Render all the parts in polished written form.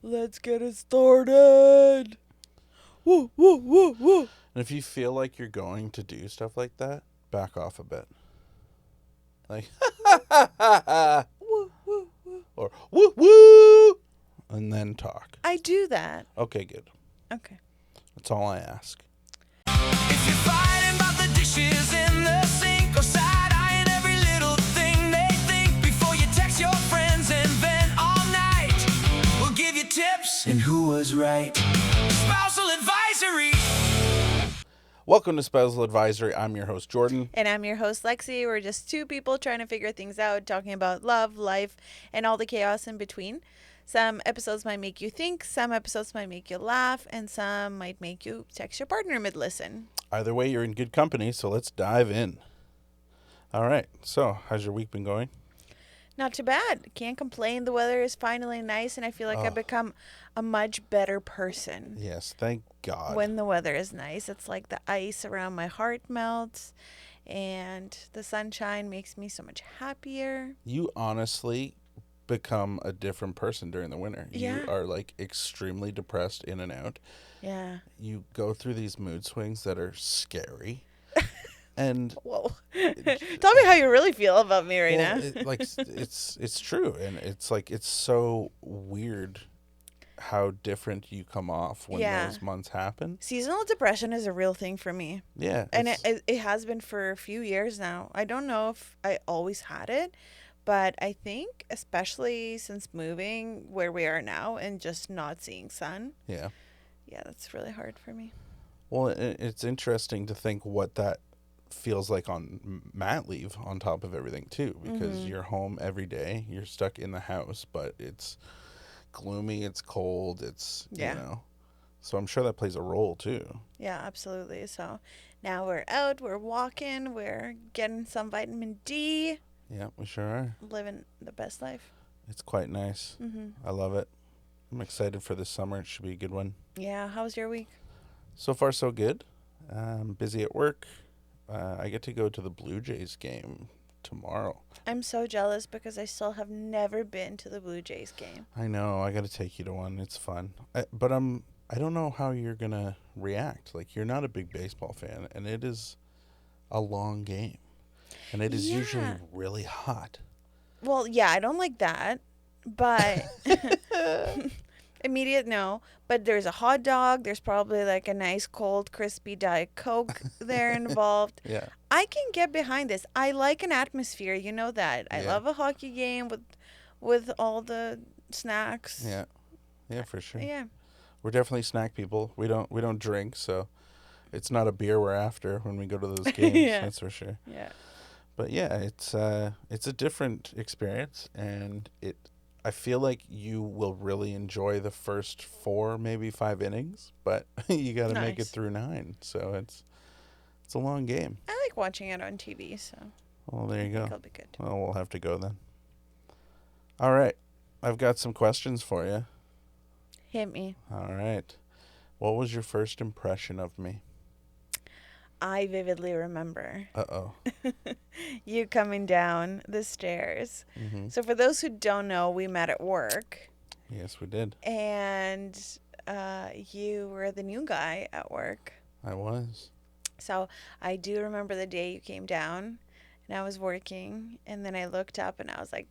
Let's get it started. Woo, woo, woo, woo. And if you feel like you're going to do stuff like that, back off a bit. Like, Woo, woo, woo. or woo, woo, and then talk. I do that. Okay, good. Okay. That's all I ask. If you're fighting about the dishes in the sink or side-eyeing every little thing they think before you text your friends and vent all night, we'll give you tips and who was right. Spousal Advisory. Welcome to Spousal Advisory. I'm your host, Jordan. And I'm your host, Lexi. We're just two people trying to figure things out, talking about love, life, and all the chaos in between. Some episodes might make you think, some episodes might make you laugh, and some might make you text your partner mid-listen. Either way, you're in good company, so let's dive in. All right. So, how's your week been going? Not too bad. Can't complain. The weather is finally nice, and I feel like I've become a much better person. Yes, thank God. When the weather is nice, it's like the ice around my heart melts, and the sunshine makes me so much happier. You honestly become a different person during the winter. Yeah. You are like extremely depressed in and out. Yeah. You go through these mood swings that are scary. And Whoa. Tell me how you really feel about me right now. it's true, and it's like it's so weird how different you come off when those months happen. Seasonal depression is a real thing for me. Yeah. And it has been for a few years now. I don't know if I always had it, but I think especially since moving where we are now and just not seeing sun. Yeah. Yeah, that's really hard for me. Well, it's interesting to think what that feels like on mat leave on top of everything too, because you're home every day, you're stuck in the house, but it's gloomy, it's cold, it's you know, so I'm sure that plays a role too. Yeah, absolutely. So now we're out, we're walking, we're getting some vitamin D. Yeah, we sure are. Living the best life. It's quite nice. I love it. I'm excited for this summer. It should be a good one. Yeah, how was your week? So far so good. Busy at work. I get to go to the Blue Jays game tomorrow. I'm so jealous because I still have never been to the Blue Jays game. I know. I got to take you to one. It's fun. But I don't know how you're going to react. Like, you're not a big baseball fan, and it is a long game. And it is usually really hot. Well, yeah, I don't like that. But immediate no. But there's a hot dog. There's probably like a nice cold crispy Diet Coke there involved. Yeah. I can get behind this. I like an atmosphere. You know that. I Yeah. love a hockey game with all the snacks. Yeah. Yeah, for sure. Yeah. We're definitely snack people. We don't drink, so it's not a beer we're after when we go to those games. Yeah. That's for sure. Yeah. But yeah, it's a different experience, and I feel like you will really enjoy the first 4, maybe 5 innings, but you got to make it through 9. So it's a long game. I like watching it on TV, so Well, there you I go. think it'll be good. Well, we'll have to go then. All right. I've got some questions for you. Hit me. All right. What was your first impression of me? I vividly remember Uh-oh. you coming down the stairs. Mm-hmm. So for those who don't know, we met at work, Yes, we did. and you were the new guy at work. I was. So I do remember the day you came down, and I was working, and then I looked up, and I was like,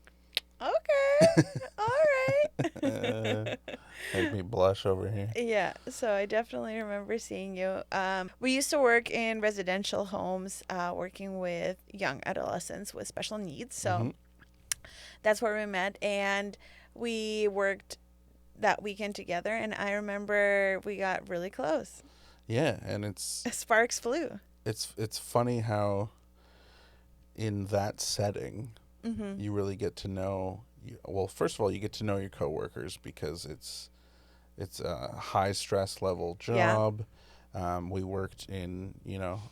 okay, all right. Made me blush over here. Yeah, so I definitely remember seeing you. We used to work in residential homes, working with young adolescents with special needs. So that's where we met, and we worked that weekend together. And I remember we got really close. Yeah, and Sparks flew. it's funny how in that setting you really get to know. Well, first of all, you get to know your coworkers because it's a high stress level job. Yeah. We worked in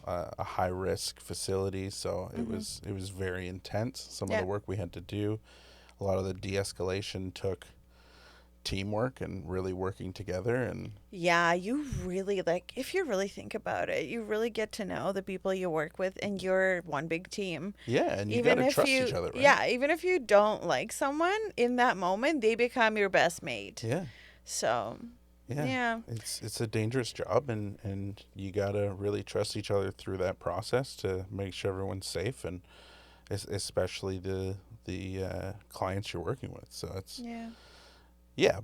a high risk facility, so it was very intense. Some of the work we had to do, a lot of the de-escalation took teamwork and really working together. And yeah, you really, like, if you really think about it, you really get to know the people you work with, and you're one big team. Yeah, and you gotta trust each other, right? Yeah, even if you don't like someone in that moment, they become your best mate. Yeah. So, yeah. It's a dangerous job, and you gotta really trust each other through that process to make sure everyone's safe, and especially the clients you're working with. So it's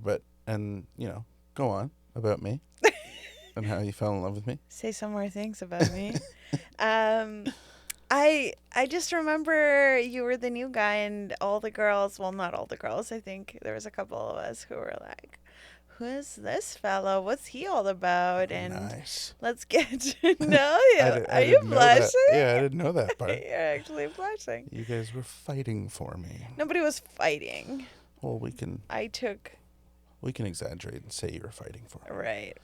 but and go on about me and how you fell in love with me. Say some more things about me. I just remember you were the new guy, and all the girls, well, not all the girls, I think there was a couple of us who were like, who is this fellow? What's he all about? And Nice. let's get to know you. Are you didn't know that. blushing? Yeah, I didn't know that part. You're actually blushing. You guys were fighting for me. Nobody was fighting. Well, we can exaggerate and say you were fighting for me. Right.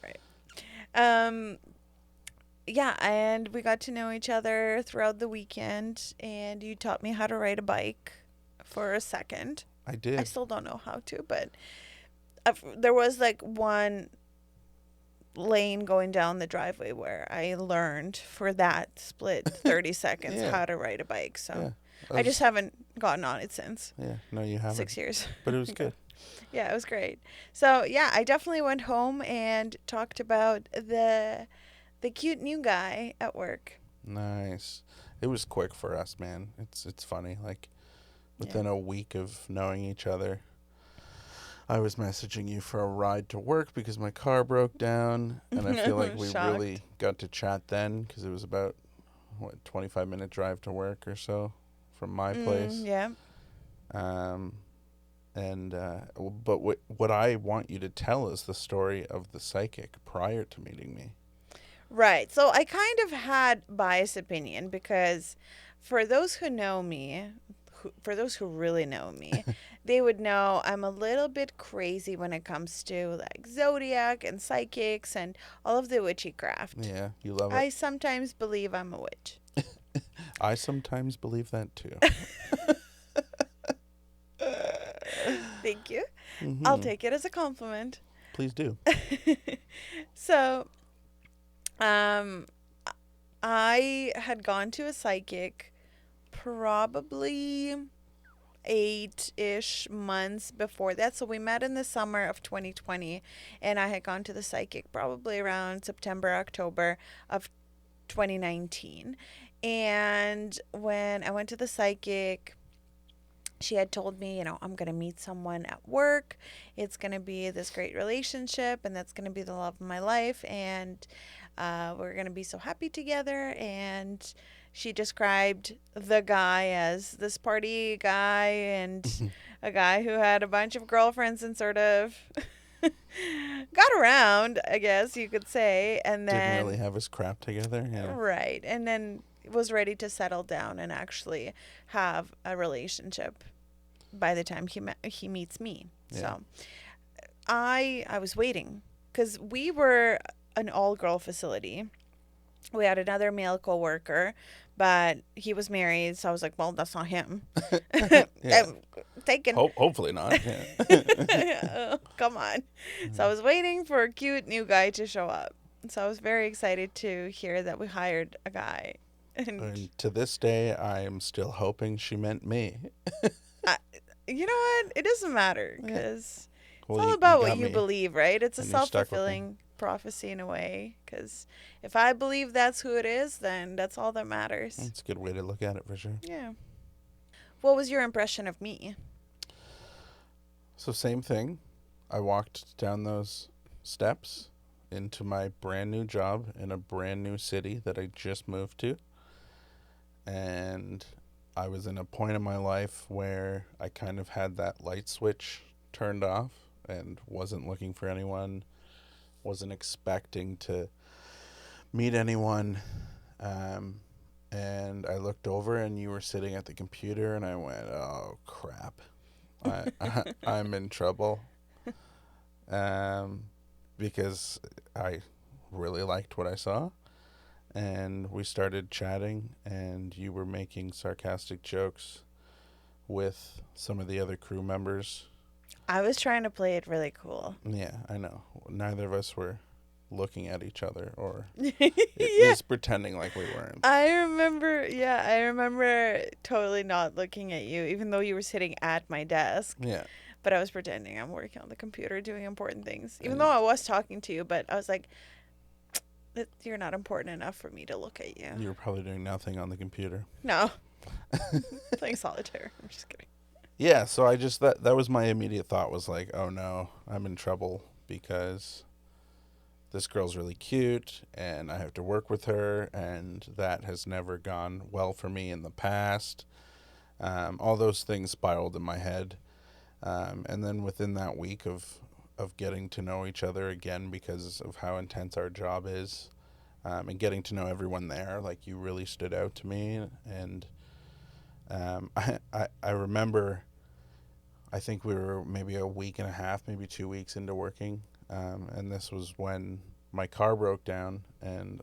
Yeah, and we got to know each other throughout the weekend, and you taught me how to ride a bike for a second. I did. I still don't know how to, but there was like one lane going down the driveway where I learned for that split 30 seconds how to ride a bike. So I just haven't gotten on it since. Yeah, no, you haven't. 6 years. But it was good. Yeah, it was great. So yeah, I definitely went home and talked about the cute new guy at work. Nice. It was quick for us, man. It's funny. Like within a week of knowing each other, I was messaging you for a ride to work because my car broke down, and I feel like we really got to chat then because it was about 25-minute drive to work or so from my place. Yeah. But what I want you to tell is the story of the psychic prior to meeting me. Right. So I kind of had biased opinion because for those who know me, for those who really know me, they would know I'm a little bit crazy when it comes to like zodiac and psychics and all of the witchy craft. Yeah, you love it. I sometimes believe I'm a witch. I sometimes believe that too. Thank you. Mm-hmm. I'll take it as a compliment. Please do. So, I had gone to a psychic probably 8-ish months before that. So we met in the summer of 2020, and I had gone to the psychic probably around September, October of 2019. And when I went to the psychic, she had told me, I'm going to meet someone at work. It's going to be this great relationship, and that's going to be the love of my life. And we're going to be so happy together. And she described the guy as this party guy and a guy who had a bunch of girlfriends and sort of got around, I guess you could say. And then didn't really have his crap together. Yeah. Right. And then was ready to settle down and actually have a relationship by the time he meets me. Yeah. So I was waiting because we were an all-girl facility. We had another male coworker, but he was married, so I was like, well, that's not him. Taken. Hopefully not. Yeah. Come on. So I was waiting for a cute new guy to show up. So I was very excited to hear that we hired a guy. And to this day, I am still hoping she meant me. You know what? It doesn't matter because it's all about what you believe, right? It's a self-fulfilling prophecy in a way, because if I believe that's who it is, then that's all that matters. That's a good way to look at it, for sure. Yeah. What was your impression of me? So same thing. I walked down those steps into my brand new job in a brand new city that I just moved to. And I was in a point in my life where I kind of had that light switch turned off and wasn't looking for anyone, wasn't expecting to meet anyone. And I looked over and you were sitting at the computer and I went, oh, crap. I'm in trouble. Because I really liked what I saw. And we started chatting, and you were making sarcastic jokes with some of the other crew members. I was trying to play it really cool. Yeah, I know. Neither of us were looking at each other or at least pretending like we weren't. I remember totally not looking at you, even though you were sitting at my desk. Yeah. But I was pretending I'm working on the computer doing important things. Even though I was talking to you, but I was like, you're not important enough for me to look at you. You were probably doing nothing on the computer. No. Playing solitaire. I'm just kidding. Yeah, so I just, that was my immediate thought, was like, oh no, I'm in trouble because this girl's really cute and I have to work with her, and that has never gone well for me in the past. All those things spiraled in my head. And then within that week of getting to know each other again because of how intense our job is, and getting to know everyone there, like, you really stood out to me. And I remember, I think we were maybe a week and a half, maybe 2 weeks into working, and this was when my car broke down, and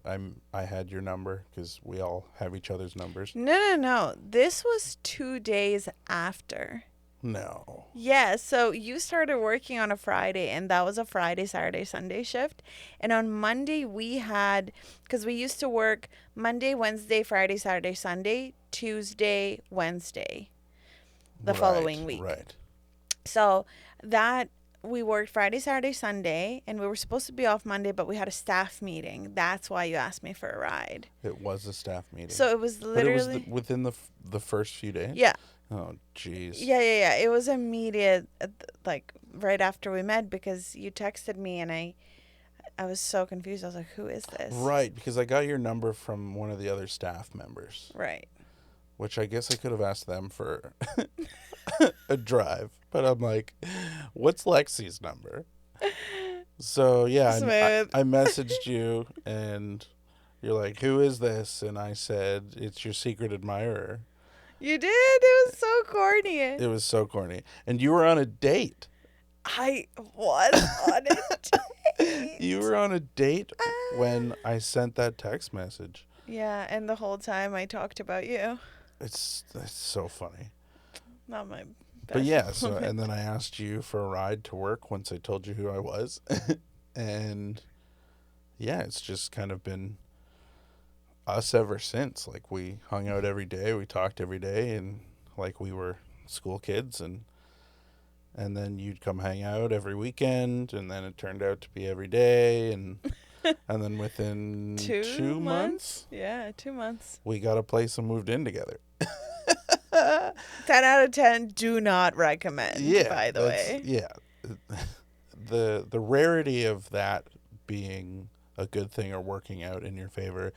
I had your number because we all have each other's numbers. No. This was 2 days after. No. Yeah, so you started working on a Friday, and that was a Friday, Saturday, Sunday shift. And on Monday, we had, because we used to work Monday, Wednesday, Friday, Saturday, Sunday, Tuesday, Wednesday, the following week. Right. So that we worked Friday, Saturday, Sunday, and we were supposed to be off Monday, but we had a staff meeting. That's why you asked me for a ride. It was a staff meeting. So it was literally... But it was within the first few days? Yeah. Oh, jeez. Yeah. It was immediate, like, right after we met, because you texted me, and I was so confused. I was like, who is this? Right, because I got your number from one of the other staff members. Right. Which I guess I could have asked them for a drive. But I'm like, what's Lexi's number? So, yeah, I messaged you, and you're like, who is this? And I said, it's your secret admirer. You did? It was so corny. It was so corny. And you were on a date. I was on a date. You were on a date when I sent that text message. Yeah, and the whole time I talked about you. It's so funny. Not my best. But yeah, so, and then I asked you for a ride to work once I told you who I was. And yeah, it's just kind of been us ever since. Like, we hung out every day, we talked every day, and like we were school kids, and then you'd come hang out every weekend, and then it turned out to be every day, and then within 2 months, yeah, 2 months, we got a place and moved in together. 10 out of 10 do not recommend. Yeah, by the way. Yeah, the rarity of that being a good thing or working out in your favor,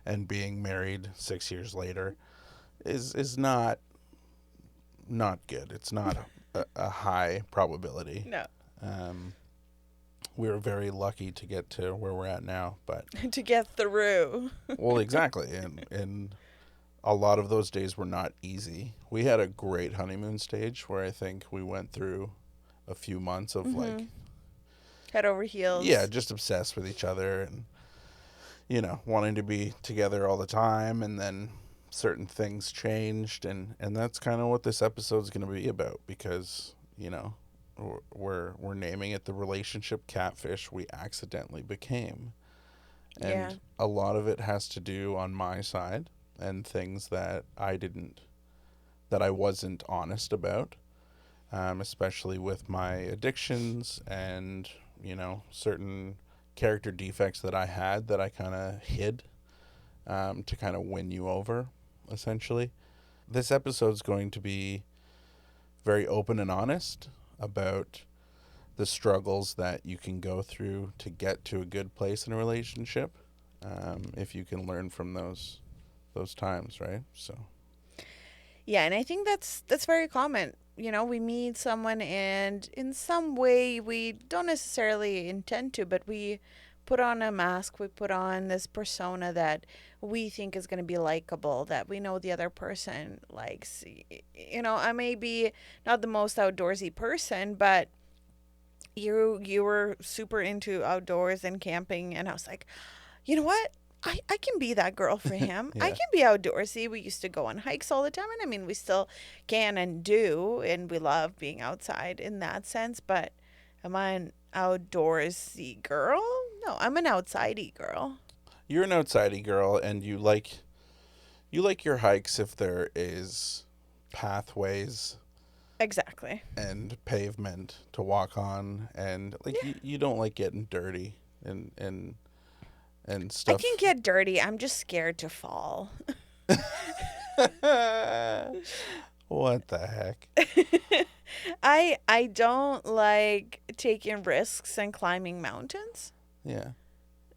and being married 6 years later, is not good. It's not a high probability. No. We were very lucky to get to where we're at now, but to get through. well, exactly, and a lot of those days were not easy. We had a great honeymoon stage where I think we went through a few months of like head over heels. Yeah, just obsessed with each other, and wanting to be together all the time, and then certain things changed, and that's kind of what this episode's going to be about, because we're naming it the relationship catfish we accidentally became, and a lot of it has to do on my side, and things that I wasn't honest about, especially with my addictions and certain character defects that I had that I kind of hid, to kind of win you over, essentially. This episode's going to be very open and honest about the struggles that you can go through to get to a good place in a relationship, if you can learn from those times, right? So yeah, and I think that's very common. We meet someone, and in some way we don't necessarily intend to, but we put on a mask, we put on this persona that we think is going to be likable, that we know the other person likes. I may be not the most outdoorsy person, but you were super into outdoors and camping, and I was like, you know what? I can be that girl for him. Yeah. I can be outdoorsy. We used to go on hikes all the time. And I mean, we still can and do. And we love being outside in that sense. But am I an outdoorsy girl? No, I'm an outsidey girl. You're an outsidey girl, and you like your hikes if there is pathways Exactly. and pavement to walk on, and like Yeah. you don't like getting dirty and I stuff. can get dirty. I'm just scared to fall. What the heck? I don't like taking risks and climbing mountains. Yeah.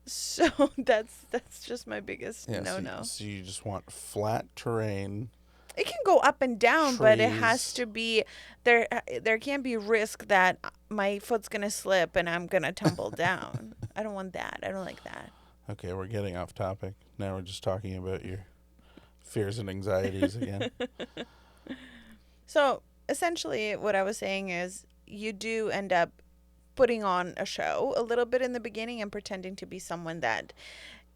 So that's just my biggest Yeah, no so, no. so you just want flat terrain, It can go up and down, but it has trees. to be there. There can't be risk that my foot's gonna slip and I'm gonna tumble down. I don't want that. I don't like that. Okay, we're getting off topic. Now we're just talking about your fears and anxieties again. So essentially, what I was saying is you do end up putting on a show a little bit in the beginning and pretending to be someone that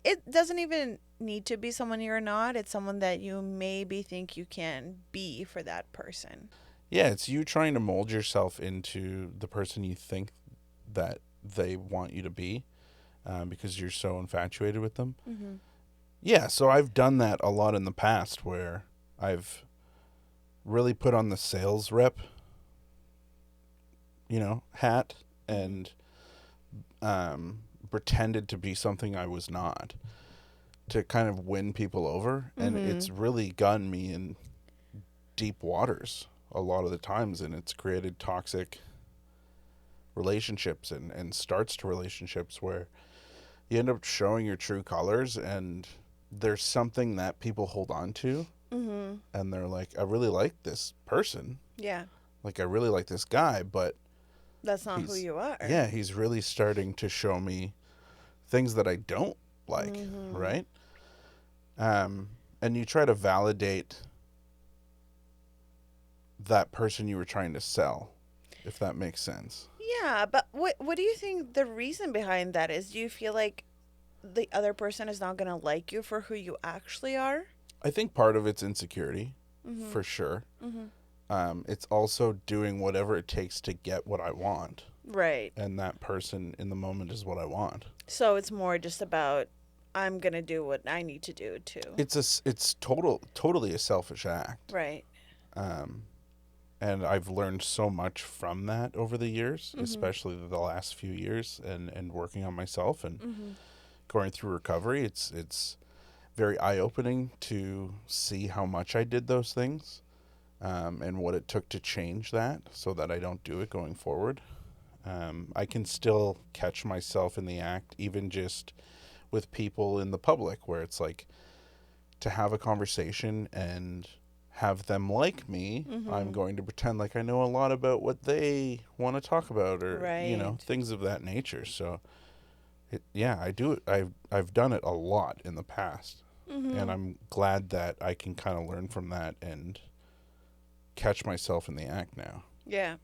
it doesn't even need to be someone you're not. It's someone that you maybe think you can be for that person. Yeah, it's you trying to mold yourself into the person you think that they want you to be, because you're so infatuated with them. Mm-hmm. Yeah, so I've done that a lot in the past where I've really put on the sales rep, hat, and pretended to be something I was not to kind of win people over. And it's really gotten me in deep waters a lot of the times, and it's created toxic relationships and starts to relationships where you end up showing your true colors, and there's something that people hold on to, and they're like, I really like this person, Yeah, like I really like this guy, but that's not who you are. yeah, he's really starting to show me things that I don't like, right? And you try to validate that person you were trying to sell, if that makes sense. Yeah, but what do you think the reason behind that is? Do you feel like the other person is not gonna like you for who you actually are? I think part of it's insecurity, for sure. It's also doing whatever it takes to get what I want, Right. and that person in the moment is what I want. So it's more just about I'm gonna do what I need to do too. It's totally a selfish act. Right. And I've learned so much from that over the years, especially the last few years, and working on myself and going through recovery. It's very eye-opening to see how much I did those things, and what it took to change that so that I don't do it going forward. I can still catch myself in the act, even just with people in the public, where it's like to have a conversation and have them like me, I'm going to pretend like I know a lot about what they want to talk about, or Right. things of that nature. So I do it. I've done it a lot in the past, and I'm glad that I can kind of learn from that and catch myself in the act now. Yeah.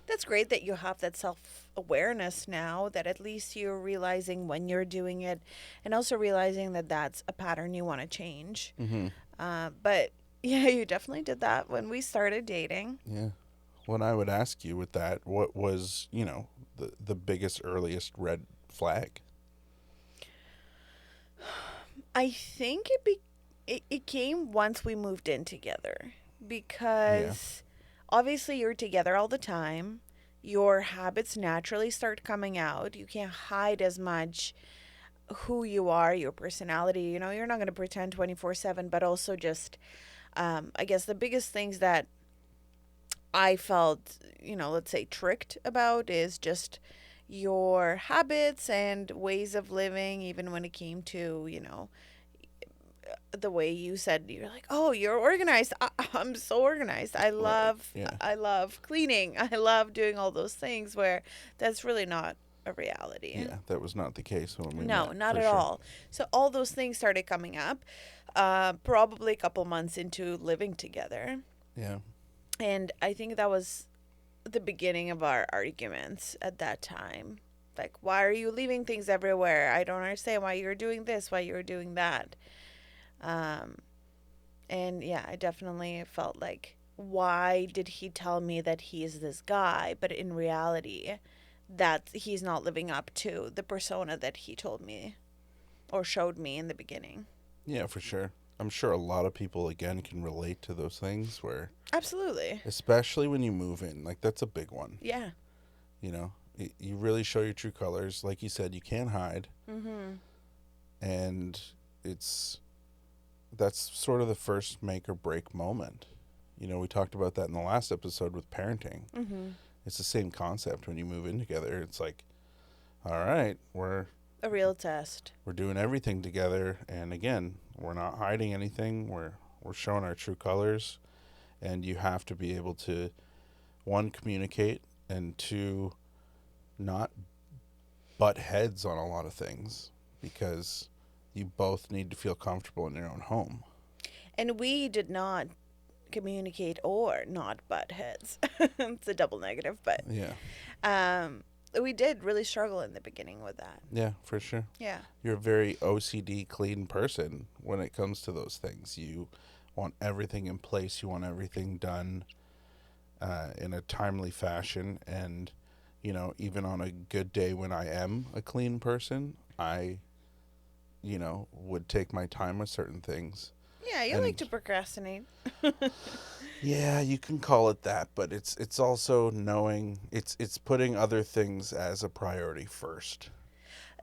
That's great that you have that self awareness now, that at least you're realizing when you're doing it and also realizing that that's a pattern you want to change. But yeah, you definitely did that when we started dating. Yeah. When I would ask you with that, what was, the biggest, earliest red flag? I think it came once we moved in together because obviously you're together all the time. Your habits naturally start coming out. You can't hide as much who you are, your personality. You're not going to pretend 24/7, but also just, I guess the biggest things that I felt, let's say tricked about is just your habits and ways of living, even when it came to, the way you said you're like, oh, you're organized. I'm so organized. Yeah. I love cleaning. I love doing all those things where that's really not a reality. Yeah, that was not the case when we No, met. not for at sure. all. So all those things started coming up, probably a couple months into living together. Yeah. And I think that was the beginning of our arguments at that time. Like, why are you leaving things everywhere? I don't understand why you're doing this, why you're doing that. And yeah, I definitely felt like, why did he tell me that he is this guy? But in reality, that he's not living up to the persona that he told me or showed me in the beginning. Yeah, for sure. I'm sure a lot of people, again, can relate to those things where, Absolutely. especially when you move in, like, that's a big one. Yeah. You know, you really show your true colors. Like you said, you can't hide. Mm-hmm. And that's sort of the first make or break moment. You know, we talked about that in the last episode with parenting. Mm-hmm. It's the same concept when you move in together. It's like, all right, we're A real test. doing everything together, and again, we're not hiding anything. We're showing our true colors, and you have to be able to, one, communicate, and two, not butt heads on a lot of things, because you both need to feel comfortable in your own home. And we did not communicate or not butt heads. It's a double negative, but Yeah. we did really struggle in the beginning with that. Yeah, for sure. Yeah. You're a very OCD clean person when it comes to those things. You want everything in place. You want everything done in a timely fashion. And, you know, even on a good day when I am a clean person, I, you know, would take my time with certain things. Yeah, you like to procrastinate. Yeah, you can call it that, but it's also knowing it's putting other things as a priority first.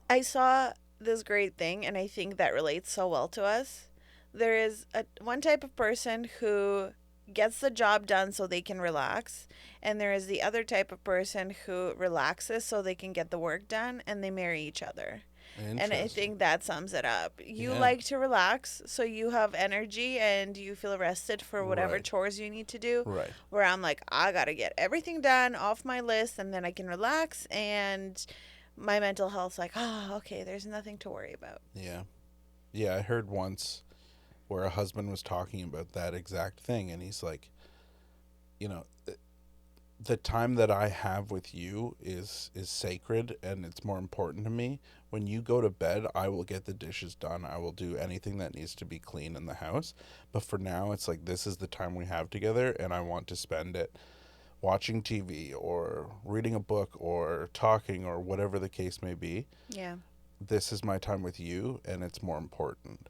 I saw this great thing, and I think that relates so well to us. There is one type of person who gets the job done so they can relax, and there is the other type of person who relaxes so they can get the work done, and they marry each other. And I think that sums it up. You Yeah. like to relax, so you have energy and you feel rested for whatever Right. chores you need to do. Right. Where I'm like, I got to get everything done off my list, and then I can relax, and my mental health's like, oh, okay, there's nothing to worry about. Yeah. Yeah, I heard once where a husband was talking about that exact thing, and he's like, you know, the time that I have with you is sacred, and it's more important to me. When you go to bed, I will get the dishes done. I will do anything that needs to be clean in the house. But for now, it's like, this is the time we have together, and I want to spend it watching TV or reading a book or talking or whatever the case may be. Yeah. This is my time with you, and it's more important.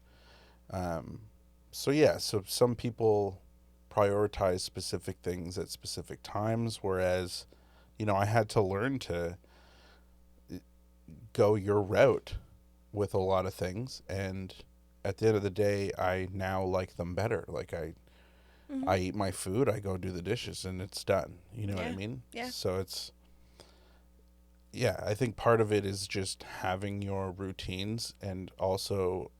So yeah, so some people prioritize specific things at specific times, whereas, you know, I had to learn to go your route with a lot of things, and at the end of the day, I now like them better. Like I eat my food, I go do the dishes, and it's done. You know what I mean? Yeah. So it's, yeah, I think part of it is just having your routines and also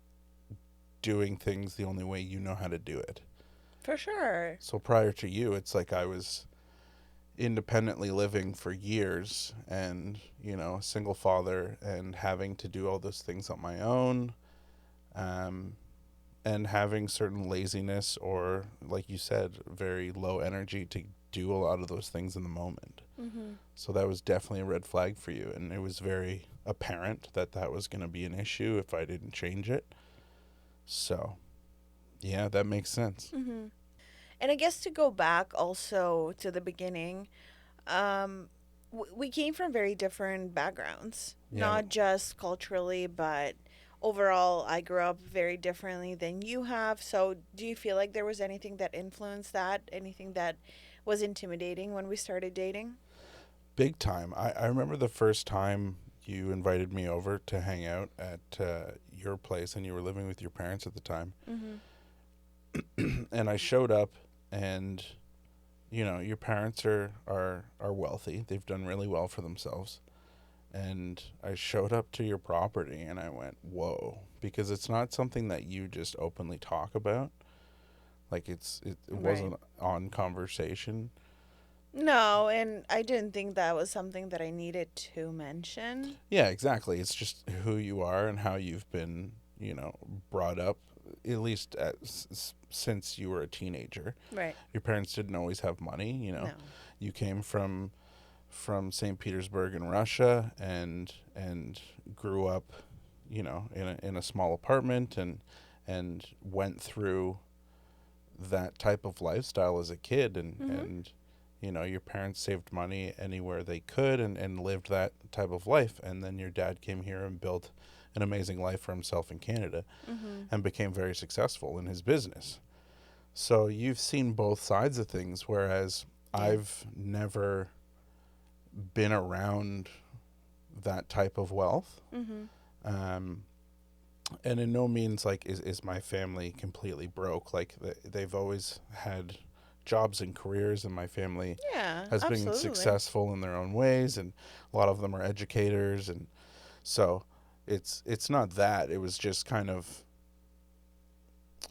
doing things the only way you know how to do it. For sure. So prior to you, it's like I was independently living for years, and, you know, a single father, and having to do all those things on my own, and having certain laziness or, like you said, very low energy to do a lot of those things in the moment. Mm-hmm. So that was definitely a red flag for you, and it was very apparent that that was going to be an issue if I didn't change it. So, yeah, that makes sense. Mm-hmm. And I guess to go back also to the beginning, we came from very different backgrounds, Yeah. not just culturally, but overall, I grew up very differently than you have. So, do you feel like there was anything that influenced that? Anything that was intimidating when we started dating? Big time. I remember the first time you invited me over to hang out at your place, and you were living with your parents at the time. Mm-hmm. And I showed up, and, you know, your parents are wealthy. They've done really well for themselves. And I showed up to your property, and I went, whoa, because it's not something that you just openly talk about. Like, it wasn't on conversation. No, and I didn't think that was something that I needed to mention. Yeah, exactly. It's just who you are and how you've been, you know, brought up, at least since you were a teenager. Right. Your parents didn't always have money, you know. No. You came from St. Petersburg in Russia, and grew up, you know, in a small apartment, and went through that type of lifestyle as a kid, and your parents saved money anywhere they could and lived that type of life. And then your dad came here and built an amazing life for himself in Canada and became very successful in his business. So you've seen both sides of things, whereas I've never been around that type of wealth. And in no means like is my family completely broke. Like they've always had jobs and careers, and my family has been successful in their own ways, and a lot of them are educators, and so it's not that. It was just kind of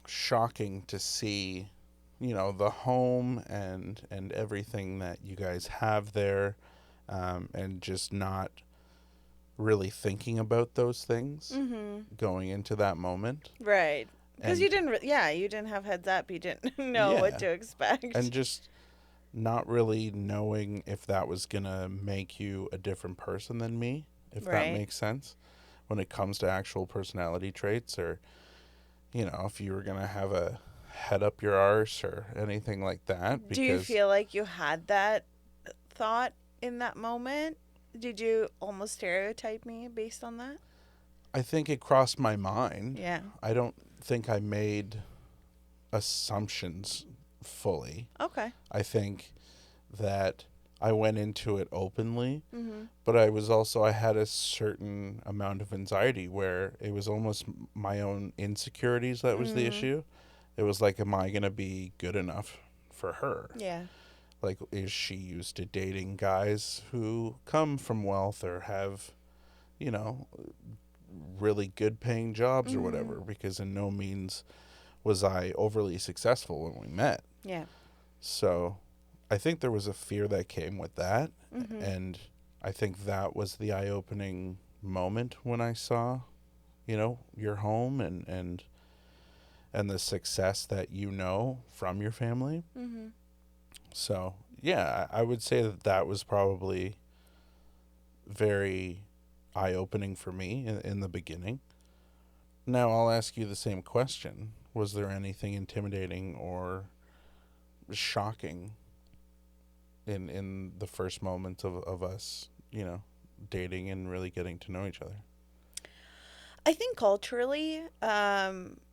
shocking to see, the home and everything that you guys have there, and just not really thinking about those things going into that moment. Right. Because And you didn't, you didn't have heads up. You didn't know what to expect. and just not really knowing if that was gonna make you a different person than me, if that makes sense, when it comes to actual personality traits, or if you were gonna have a head up your arse or anything like that. Do you feel like you had that thought in that moment? Did you almost stereotype me based on that? I think it crossed my mind. Yeah. I don't think I made assumptions fully. Okay. I think that I went into it openly, but I had a certain amount of anxiety where it was almost my own insecurities that was the issue. It was like, am I going to be good enough for her? Yeah. Like, is she used to dating guys who come from wealth or have, really good paying jobs or whatever? Because in no means was I overly successful when we met. Yeah. So I think there was a fear that came with that. And I think that was the eye-opening moment when I saw, your home and the success that from your family. So, yeah, I would say that was probably very eye-opening for me in the beginning. Now, I'll ask you the same question. Was there anything intimidating or shocking in the first moments of us, dating and really getting to know each other? I think culturally,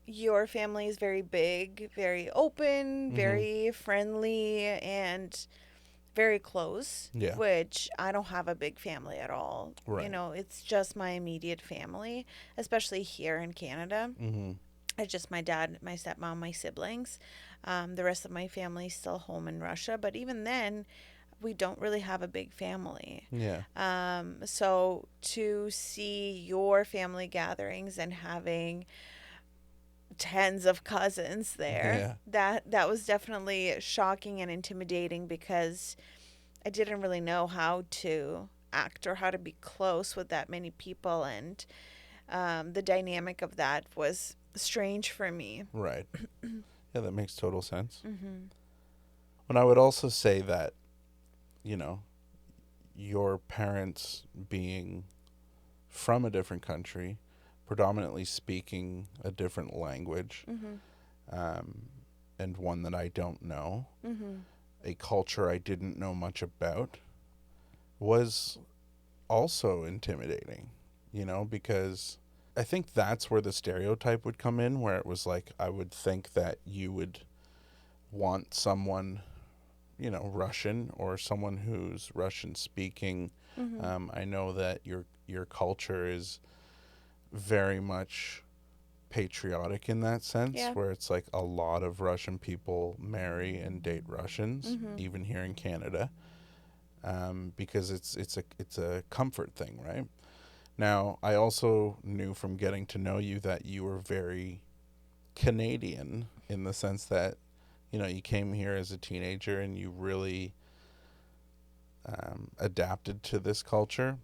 your family is very big, very open, very friendly, and very close. Yeah. Which I don't have a big family at all. Right. It's just my immediate family, especially here in Canada. It's just my dad, my stepmom, my siblings. The rest of my family is still home in Russia, but even then, we don't really have a big family. Yeah. So to see your family gatherings and having tens of cousins there, that was definitely shocking and intimidating, because I didn't really know how to act or how to be close with that many people, and the dynamic of that was strange for me. Right. Yeah, that makes total sense. And I would also say that, your parents being from a different country, predominantly speaking a different language, and one that I don't know, a culture I didn't know much about, was also intimidating, because I think that's where the stereotype would come in, where it was like, I would think that you would want someone, Russian, or someone who's Russian speaking. I know that your culture is very much patriotic in that sense, where it's like a lot of Russian people marry and date Russians, even here in Canada, because it's a comfort thing, right? Now, I also knew from getting to know you that you were very Canadian, in the sense that, you came here as a teenager and you really adapted to this culture.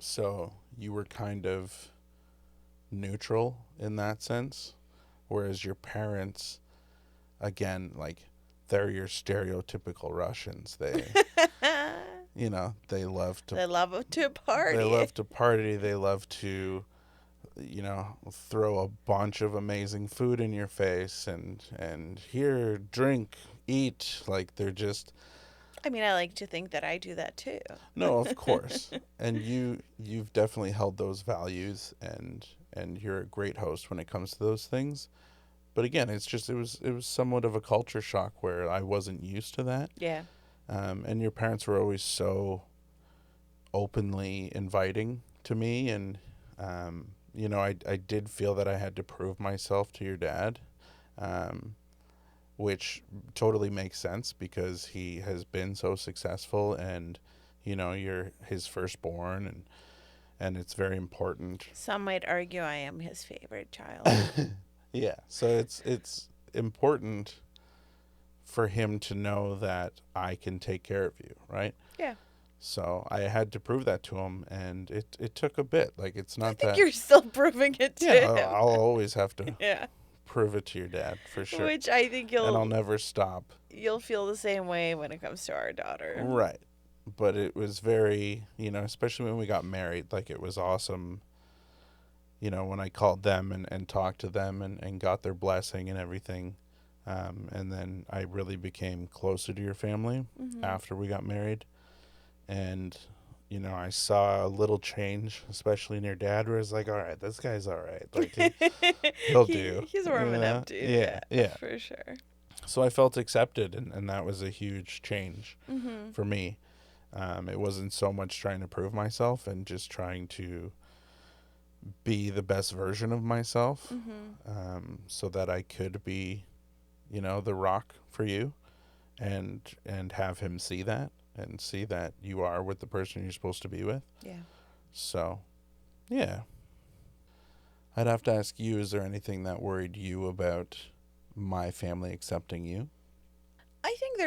So you were kind of neutral in that sense, whereas your parents, again, like, they're your stereotypical Russians. They, they love to party. They love to party. They love to, throw a bunch of amazing food in your face and here, drink, eat. Like, they're just I mean, I like to think that I do that too. No, of course. And you've definitely held those values, and you're a great host when it comes to those things. But again, it was somewhat of a culture shock where I wasn't used to that. Yeah. And your parents were always so openly inviting to me, and I did feel that I had to prove myself to your dad, um, which totally makes sense because he has been so successful, and you're his firstborn, and it's very important. Some might argue I am his favorite child. Yeah, so it's important for him to know that I can take care of you, right? Yeah. So I had to prove that to him, and it took a bit. Like, it's I not think that. you're still proving it to Yeah, him. I'll always have to Yeah. prove it to your dad for sure, Which I think and I'll never stop. you'll feel the same way when it comes to our daughter. Right, but it was very, especially when we got married. Like, it was awesome. When I called them and talked to them and got their blessing and everything. And then I really became closer to your family after we got married. And, I saw a little change, especially in your dad, where it's like, all right, this guy's all right. Like, he'll do. He's warming up, dude. Yeah. For sure. So I felt accepted, and that was a huge change Mm-hmm. for me. It wasn't so much trying to prove myself and just trying to be the best version of myself, so that I could be, the rock for you, and have him see that and see that you are with the person you're supposed to be with. Yeah. So, yeah. I'd have to ask you, is there anything that worried you about my family accepting you? I think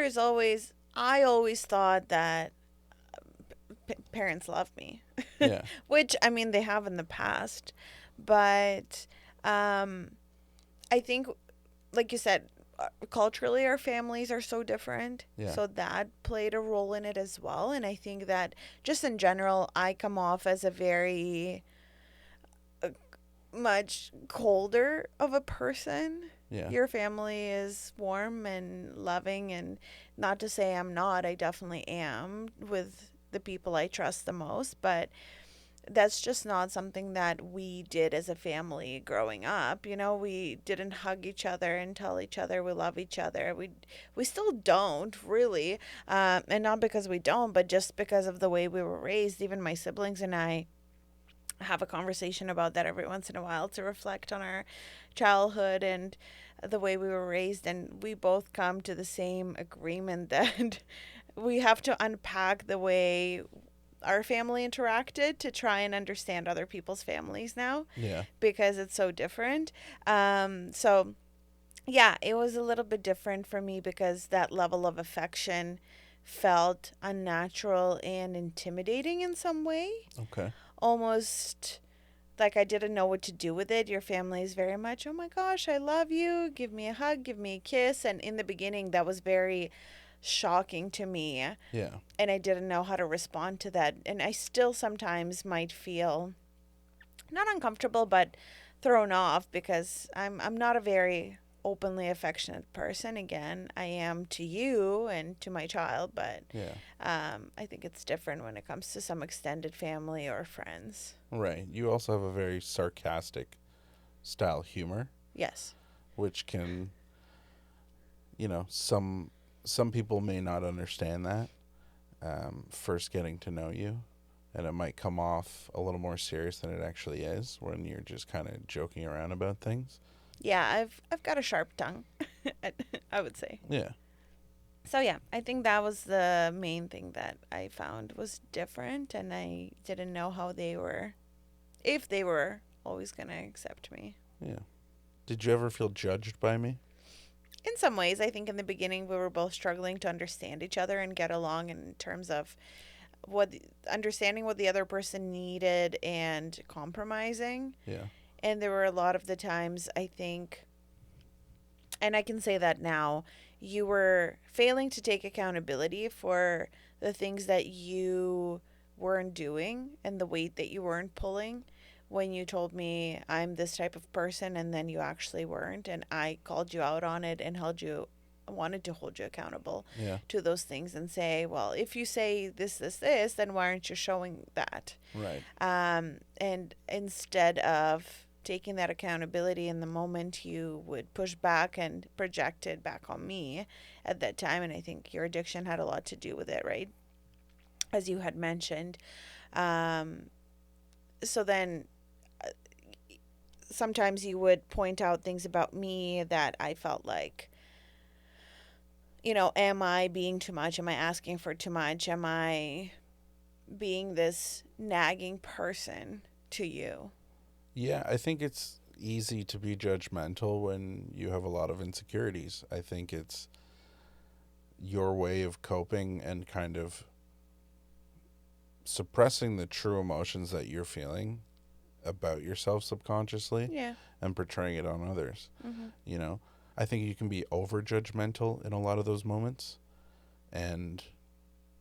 I always thought that parents love me. Yeah. Which, I mean, they have in the past. But I think, like you said, culturally our families are so different. Yeah. So that played a role in it as well. And I think that just in general, I come off as a very much colder of a person. Yeah. Your family is warm and loving, and not to say I'm not, I definitely am with the people I trust the most, but that's just not something that we did as a family growing up. We didn't hug each other and tell each other we love each other. We still don't really, and not because we don't, but just because of the way we were raised. Even my siblings and I have a conversation about that every once in a while to reflect on our childhood and the way we were raised, and we both come to the same agreement that we have to unpack the way our family interacted to try and understand other people's families now. Yeah. Because it's so different. So yeah, it was a little bit different for me because that level of affection felt unnatural and intimidating in some way. Okay. Almost like I didn't know what to do with it. Your family is very much, oh my gosh, I love you. Give me a hug, give me a kiss. And in the beginning, that was very shocking to me. Yeah. And I didn't know how to respond to that. And I still sometimes might feel not uncomfortable, but thrown off because I'm not a very openly affectionate person. Again, I am to you and to my child, but Yeah. I think it's different when it comes to some extended family or friends. Right. You also have a very sarcastic style humor, Yes. which can, some people may not understand that, first getting to know you, and it might come off a little more serious than it actually is when you're just kind of joking around about things. Yeah, I've got a sharp tongue, I would say. Yeah. So yeah, I think that was the main thing that I found was different, and I didn't know if they were always going to accept me. Yeah. Did you ever feel judged by me? In some ways, I think in the beginning we were both struggling to understand each other and get along in terms of understanding what the other person needed and compromising. Yeah. And there were a lot of the times, I think, and I can say that now, you were failing to take accountability for the things that you weren't doing and the weight that you weren't pulling when you told me I'm this type of person and then you actually weren't. And I called you out on it and held you wanted to hold you accountable Yeah. to those things and say, well, if you say this, then why aren't you showing that? Right. And instead of taking that accountability in the moment, you would push back and project it back on me at that time. And I think your addiction had a lot to do with it, right? As you had mentioned. So then sometimes you would point out things about me that I felt like, am I being too much? Am I asking for too much? Am I being this nagging person to you? Yeah, I think it's easy to be judgmental when you have a lot of insecurities. I think it's your way of coping and kind of suppressing the true emotions that you're feeling about yourself subconsciously Yeah. and portraying it on others. Mm-hmm. I think you can be over judgmental in a lot of those moments, and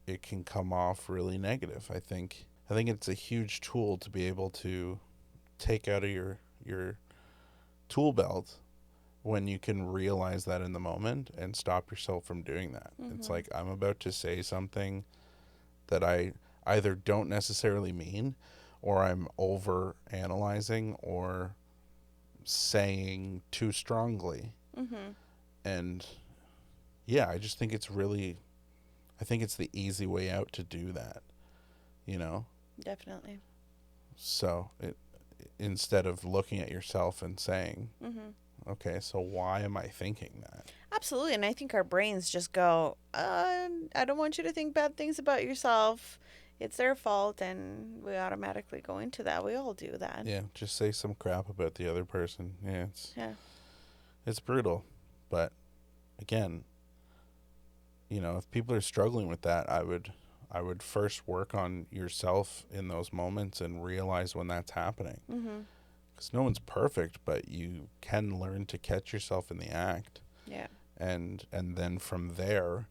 it can come off really negative. I think it's a huge tool to be able to take out of your tool belt when you can realize that in the moment and stop yourself from doing that. It's like, I'm about to say something that I either don't necessarily mean, or I'm over analyzing or saying too strongly. Mm-hmm. And yeah, I just think I think it's the easy way out to do that, Definitely. So instead of looking at yourself and saying, okay, so why am I thinking that? Absolutely. And I think our brains just go, I don't want you to think bad things about yourself. It's their fault. And we automatically go into that. We all do that. Yeah, just say some crap about the other person. Yeah, Yeah. it's brutal. But again, if people are struggling with that, I would first work on yourself in those moments and realize when that's happening. Because no one's perfect, but you can learn to catch yourself in the act. Yeah. And then from there,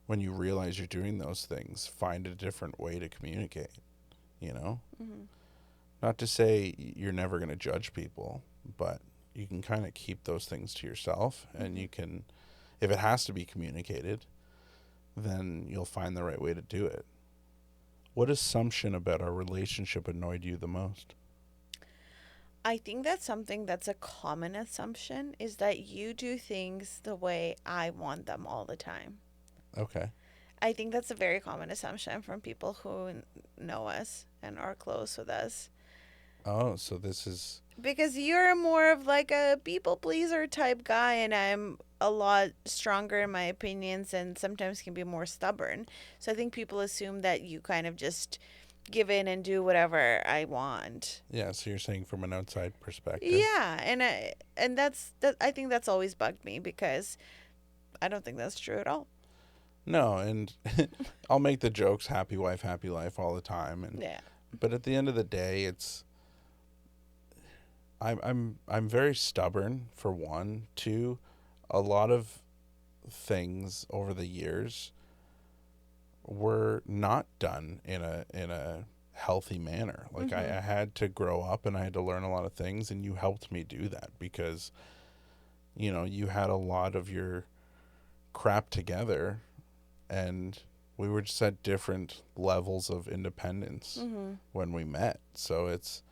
when you realize you're doing those things, find a different way to communicate, Not to say you're never going to judge people, but you can kind of keep those things to yourself, and you can, if it has to be communicated, then you'll find the right way to do it. What assumption about our relationship annoyed you the most? I think that's something that's a common assumption, is that you do things the way I want them all the time. Okay. I think that's a very common assumption from people who know us and are close with us. Oh, so this is... Because you're more of like a people pleaser type guy, and I'm a lot stronger in my opinions and sometimes can be more stubborn. So I think people assume that you kind of just give in and do whatever I want. Yeah, so you're saying from an outside perspective. Yeah, and I think that's always bugged me, because I don't think that's true at all. No, and I'll make the jokes, happy wife, happy life all the time, and Yeah. but at the end of the day, it's I'm very stubborn, for one. Two, a lot of things over the years were not done in a healthy manner. Like I had to grow up and I had to learn a lot of things, and you helped me do that because you had a lot of your crap together, and we were just at different levels of independence when we met. So it's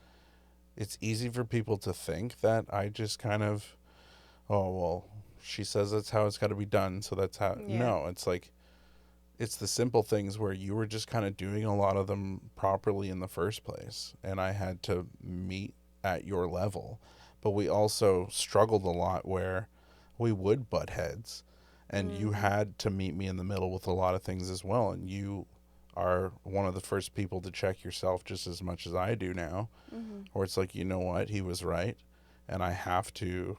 easy for people to think that I just kind of, oh, well, she says that's how it's got to be done, so that's how. Yeah. No, it's like, it's the simple things where you were just kind of doing a lot of them properly in the first place, and I had to meet at your level. But we also struggled a lot where we would butt heads, and you had to meet me in the middle with a lot of things as well. And you are one of the first people to check yourself just as much as I do now, where it's like, you know what, he was right, and I have to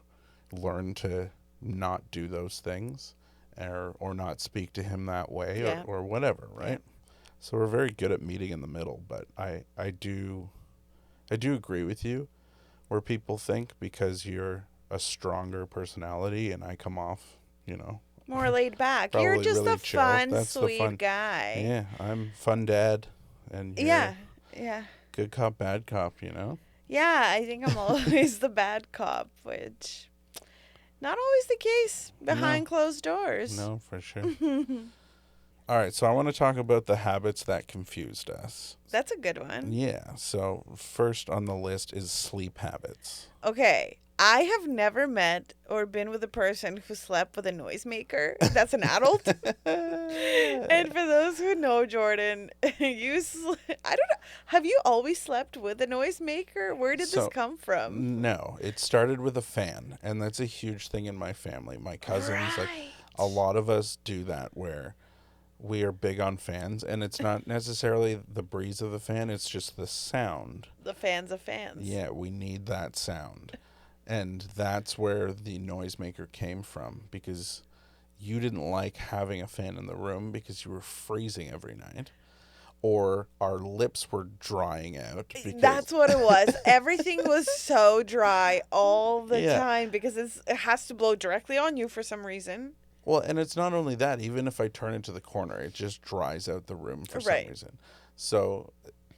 learn to not do those things, or not speak to him that way, Yeah. or whatever, right? Yeah. So we're very good at meeting in the middle. But I do agree with you, where people think because you're a stronger personality and I come off, More laid back. probably You're just really a chill. fun, That's the sweet fun guy. Yeah, I'm fun dad, and you're Yeah. Yeah. good cop, bad cop, Yeah, I think I'm always the bad cop, which Not always the case behind No. closed doors. No, for sure. All right, so I want to talk about the habits that confused us. That's a good one. Yeah, so first on the list is sleep habits. Okay. I have never met or been with a person who slept with a noisemaker. That's an adult. And for those who know Jordan, I don't know. Have you always slept with a noisemaker? Where did this So, come from? No, it started with a fan, and that's a huge thing in my family. My cousins, like a lot of us do that where we are big on fans, and it's not necessarily the breeze of the fan, it's just the sound. The fans of fans. Yeah, we need that sound. And that's where the noisemaker came from, because you didn't like having a fan in the room because you were freezing every night, or our lips were drying out. Because That's what it was. Everything was so dry all the Yeah. time because it has to blow directly on you for some reason. Well, and it's not only that. Even if I turn it to the corner, it just dries out the room for some Right. reason. So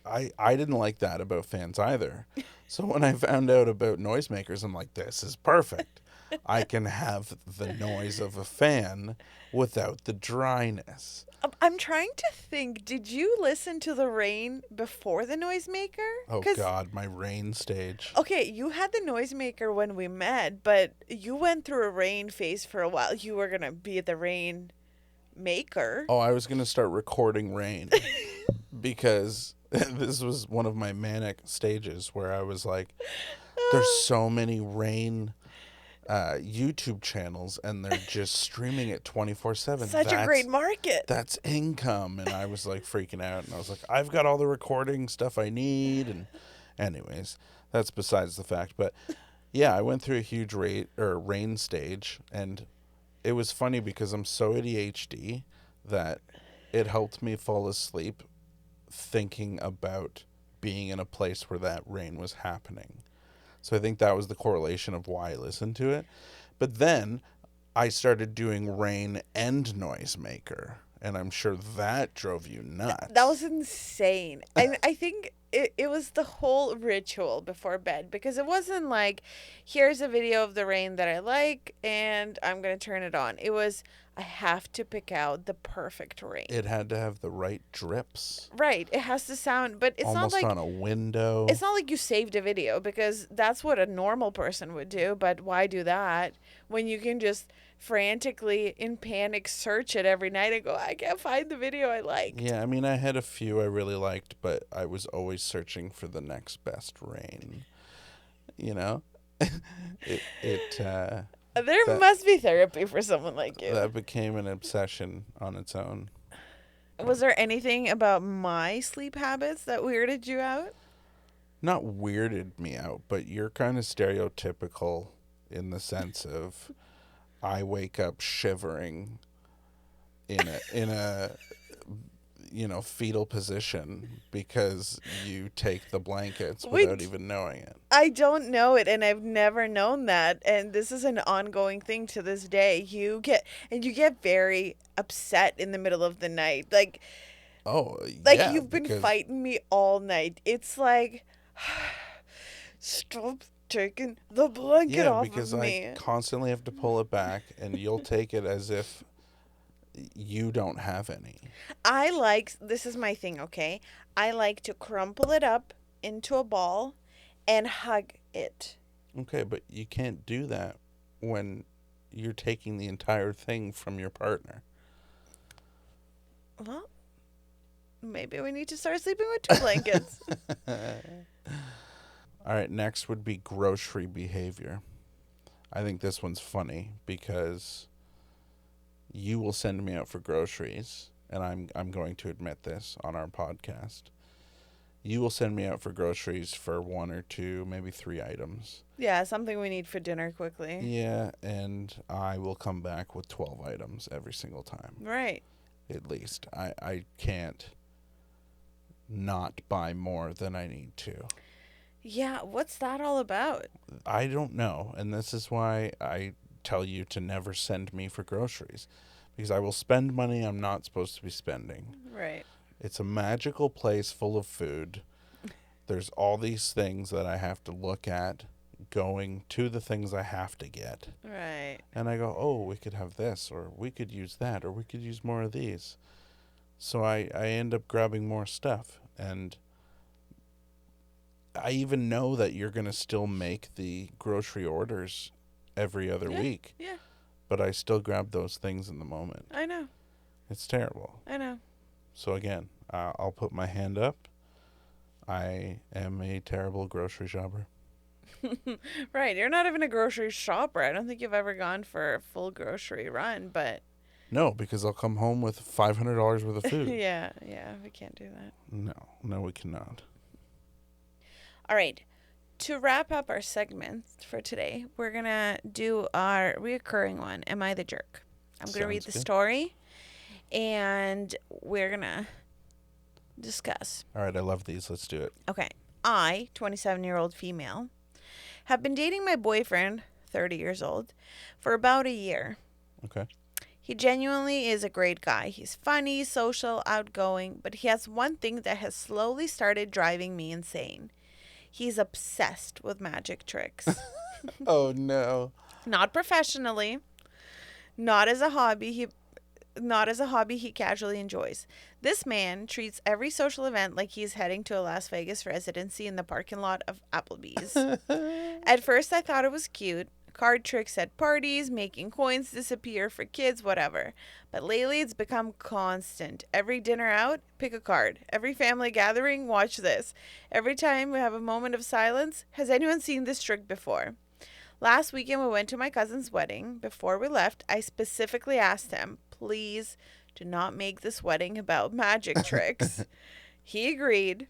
I didn't like that about fans either. So when I found out about noisemakers, I'm like, this is perfect. I can have the noise of a fan without the dryness. I'm trying to think, did you listen to the rain before the noisemaker? Oh, 'Cause- God, my rain stage. Okay, you had the noisemaker when we met, but you went through a rain phase for a while. You were going to be the rain maker. Oh, I was going to start recording rain because this was one of my manic stages where I was like, there's so many rain YouTube channels and they're just streaming it 24/7. Such a great market. That's income. And I was like freaking out, and I was like, I've got all the recording stuff I need. And anyways, that's besides the fact. But yeah, I went through a huge rain stage, and it was funny because I'm so ADHD that it helped me fall asleep thinking about being in a place where that rain was happening. So I think that was the correlation of why I listened to it. But then I started doing rain and noisemaker, and I'm sure that drove you nuts. That was insane. And I think it was the whole ritual before bed, because it wasn't like, here's a video of the rain that I like and I'm going to turn it on. It was, I have to pick out the perfect rain. It had to have the right drips. Right. It has to sound, but it's Almost not like on a window. it's not like you saved a video, because that's what a normal person would do. But why do that when you can just frantically in panic search it every night and go, I can't find the video I like. Yeah, I mean, I had a few I really liked, but I was always searching for the next best rain. You know? There that- must be therapy for someone like you. That became an obsession on its own. Was there anything about my sleep habits that weirded you out? Not weirded me out, but you're kind of stereotypical in the sense of I wake up shivering in a fetal position because you take the blankets Wait. without even knowing it. I don't know it, and I've never known that, and this is an ongoing thing to this day. You get very upset in the middle of the night, like Yeah, you've been because- fighting me all night. It's like, stop taking the blanket Yeah, off because of me. I constantly have to pull it back, and you'll take it as if you don't have any. This is my thing, okay? I like to crumple it up into a ball and hug it. Okay, but you can't do that when you're taking the entire thing from your partner. Well, maybe we need to start sleeping with two blankets. All right, next would be grocery behavior. I think this one's funny because you will send me out for groceries, and I'm going to admit this on our podcast. You will send me out for groceries for 1 or 2, maybe 3 items. Yeah, something we need for dinner quickly. Yeah, and I will come back with 12 items every single time, Right. at least. I can't not buy more than I need to. Yeah, what's that all about? I don't know, and this is why I tell you to never send me for groceries, because I will spend money I'm not supposed to be spending. Right. It's a magical place full of food. There's all these things that I have to look at, going to the things I have to get. Right. And I go, oh, we could have this, or we could use that, or we could use more of these. So I end up grabbing more stuff. And I even know that you're going to still make the grocery orders every other week. Yeah. But I still grab those things in the moment. I know. It's terrible. I know. So again, I'll put my hand up. I am a terrible grocery shopper. Right. You're not even a grocery shopper. I don't think you've ever gone for a full grocery run, but... No, because I'll come home with $500 worth of food. Yeah, we can't do that. No, we cannot. All right. To wrap up our segment for today, we're going to do our reoccurring one, Am I the Jerk? I'm going to read the story, and we're going to discuss. All right, I love these. Let's do it. Okay. I, 27-year-old female, have been dating my boyfriend, 30 years old, for about a year. Okay. He genuinely is a great guy. He's funny, social, outgoing, but he has one thing that has slowly started driving me insane. He's obsessed with magic tricks. Oh, no. Not professionally, not as a hobby he casually enjoys. This man treats every social event like he's heading to a Las Vegas residency in the parking lot of Applebee's. At first, I thought it was cute. Card tricks at parties, making coins disappear for kids, whatever. But lately, it's become constant. Every dinner out, pick a card. Every family gathering, watch this. Every time we have a moment of silence, has anyone seen this trick before? Last weekend, we went to my cousin's wedding. Before we left, I specifically asked him, please do not make this wedding about magic tricks. He agreed.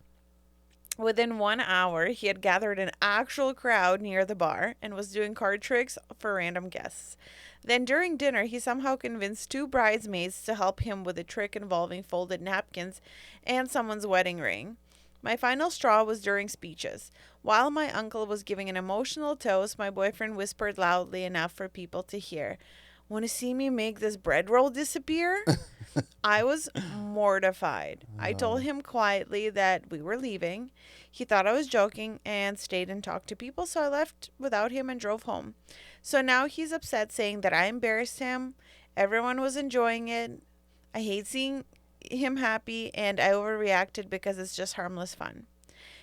Within 1 hour, he had gathered an actual crowd near the bar and was doing card tricks for random guests. Then during dinner, he somehow convinced 2 bridesmaids to help him with a trick involving folded napkins and someone's wedding ring. My final straw was during speeches. While my uncle was giving an emotional toast, my boyfriend whispered loudly enough for people to hear, "Want to see me make this bread roll disappear?" I was mortified. I told him quietly that we were leaving. He thought I was joking and stayed and talked to people, so I left without him and drove home. So now he's upset, saying that I embarrassed him. Everyone was enjoying it. I hate seeing him happy, and I overreacted because it's just harmless fun.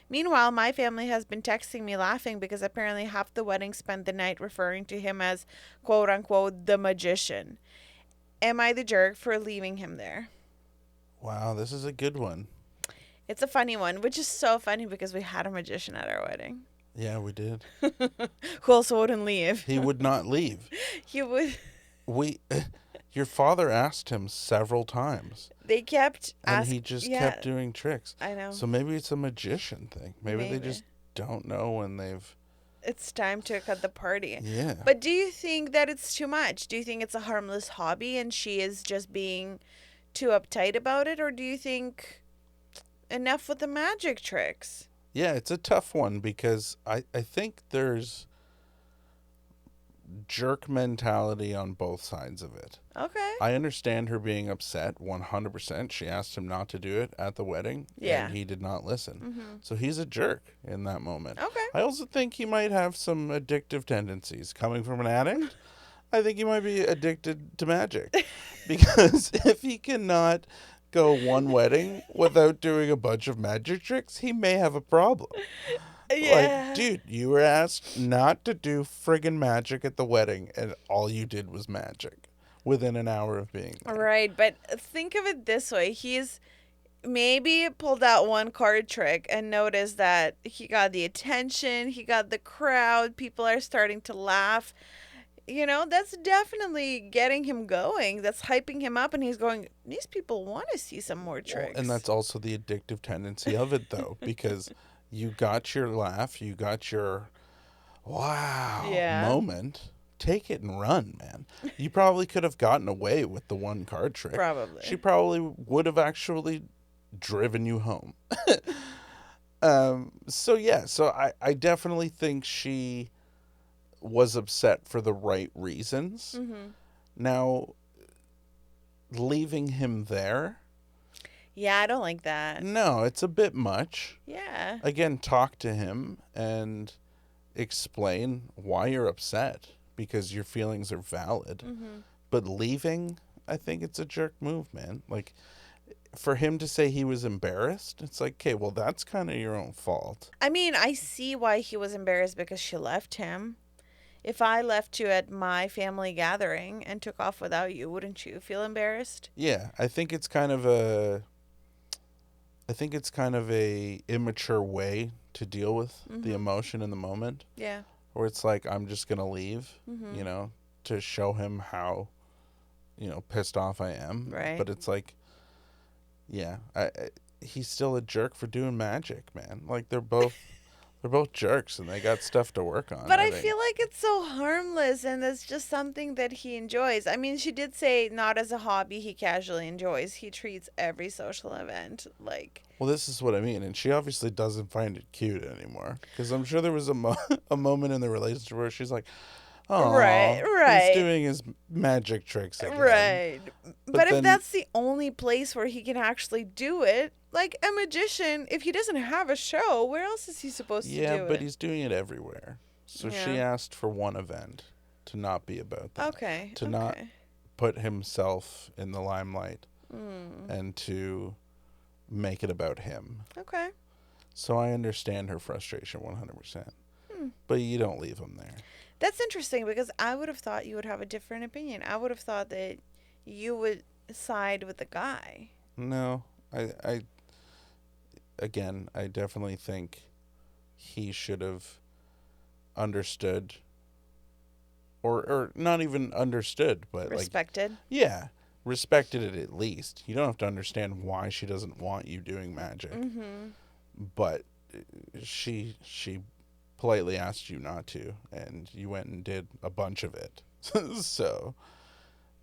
Meanwhile, my family has been texting me laughing because apparently half the wedding spent the night referring to him as, quote unquote, the magician. Am I the jerk for leaving him there? Wow, this is a good one. It's a funny one, which is so funny because we had a magician at our wedding. Yeah, we did. Who also wouldn't leave. He would not leave. He would. Your father asked him several times. They kept and he just kept doing tricks. I know. So maybe it's a magician thing. Maybe they just don't know when it's time to cut the party. Yeah. But do you think that it's too much? Do you think it's a harmless hobby and she is just being too uptight about it? Or do you think enough with the magic tricks? Yeah, it's a tough one because I think there's jerk mentality on both sides of it. Okay. I understand her being upset 100%. She asked him not to do it at the wedding. Yeah. And he did not listen. Mm-hmm. So he's a jerk in that moment. Okay. I also think he might have some addictive tendencies. Coming from an addict, I think he might be addicted to magic. Because if he cannot go one wedding without doing a bunch of magic tricks, he may have a problem. Yeah. Like, dude, you were asked not to do friggin' magic at the wedding, and all you did was magic within an hour of being there. Right, but think of it this way. He's maybe pulled out one card trick and noticed that he got the attention, he got the crowd, people are starting to laugh. You know, that's definitely getting him going. That's hyping him up, and he's going, these people want to see some more tricks. Well, and that's also the addictive tendency of it, though, because you got your laugh, you got your wow moment. Take it and run, man. You probably could have gotten away with the one card trick. Probably. She probably would have actually driven you home. So I definitely think she was upset for the right reasons. Mm-hmm. Now, leaving him there, yeah, I don't like that. no, it's a bit much. Yeah. Again, talk to him and explain why you're upset because your feelings are valid. But leaving, I think it's a jerk move, man. Like, for him to say he was embarrassed, it's like, okay, well, that's kind of your own fault. I mean, I see why he was embarrassed because she left him. If I left you at my family gathering and took off without you, wouldn't you feel embarrassed? Yeah, I think it's kind of a immature way to deal with the emotion in the moment, Yeah. where it's like, I'm just gonna leave, you know, to show him how, you know, pissed off I am. Right. But it's like, yeah, he's still a jerk for doing magic, man. Like, they're both jerks, and they got stuff to work on. But I feel like it's so harmless, and it's just something that he enjoys. I mean, she did say not as a hobby he casually enjoys. He treats every social event like... Well, this is what I mean, and she obviously doesn't find it cute anymore. Because I'm sure there was a moment in the relationship where she's like, oh, right. he's doing his magic tricks again. Right. But then, if that's the only place where he can actually do it, like a magician, if he doesn't have a show, where else is he supposed to do it? Yeah, but he's doing it everywhere. So she asked for one event to not be about that. Okay. To not put himself in the limelight and to make it about him. Okay. So I understand her frustration 100%. But you don't leave him there. That's interesting because I would have thought you would have a different opinion. I would have thought that you would side with the guy. No, I definitely think he should have understood, or not even understood, but respected. Like, yeah, respected it at least. You don't have to understand why she doesn't want you doing magic, but she politely asked you not to, and you went and did a bunch of it. So,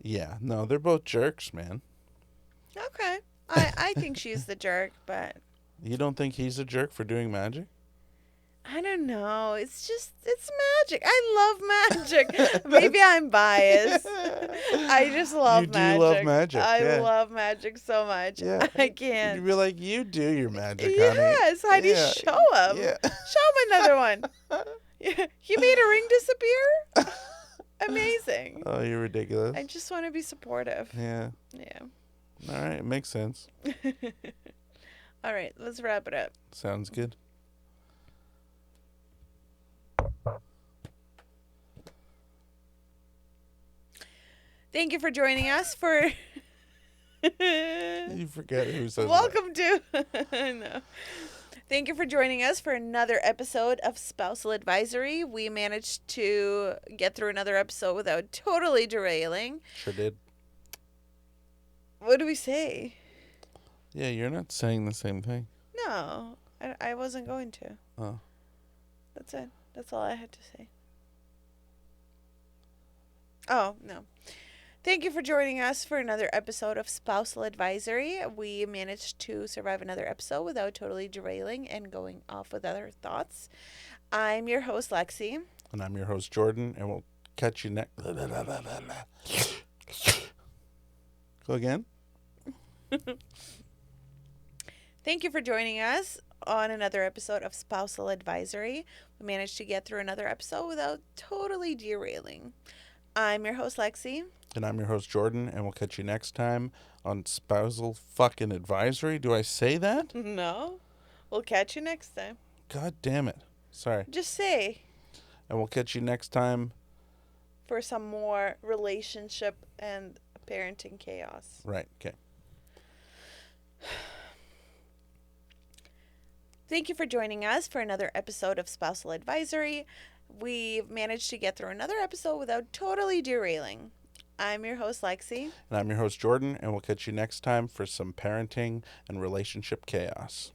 yeah, no, they're both jerks, man. Okay. I think she's the jerk, but... You don't think he's a jerk for doing magic? I don't know. It's magic. I love magic. Maybe I'm biased. I just love magic. You do love magic. I love magic so much. Yeah. I can't. You'd be like, you do your magic, honey. Yes, Heidi, show him. Yeah. Show him another one. He made a ring disappear? Amazing. Oh, you're ridiculous. I just want to be supportive. Yeah. Yeah. All right, makes sense. All right, let's wrap it up. Sounds good. Thank you for joining us for... You forget who says Welcome to... No. Thank you for joining us for another episode of Spousal Advisory. We managed to get through another episode without totally derailing. Sure did. What do we say? Yeah, you're not saying the same thing. No, I wasn't going to. Oh. That's it. That's all I had to say. Oh, no. Thank you for joining us for another episode of Spousal Advisory. We managed to survive another episode without totally derailing and going off with other thoughts. I'm your host, Lexi. And I'm your host, Jordan, and we'll catch you next... Go again? Thank you for joining us on another episode of Spousal Advisory. We managed to get through another episode without totally derailing. I'm your host, Lexi. And I'm your host, Jordan, and we'll catch you next time on Spousal fucking Advisory. Do I say that? No. We'll catch you next time. God damn it. Sorry. Just say. And we'll catch you next time. For some more relationship and parenting chaos. Right, okay. Thank you for joining us for another episode of Spousal Advisory. We've managed to get through another episode without totally derailing. I'm your host, Lexi. And I'm your host, Jordan, and we'll catch you next time for some parenting and relationship chaos.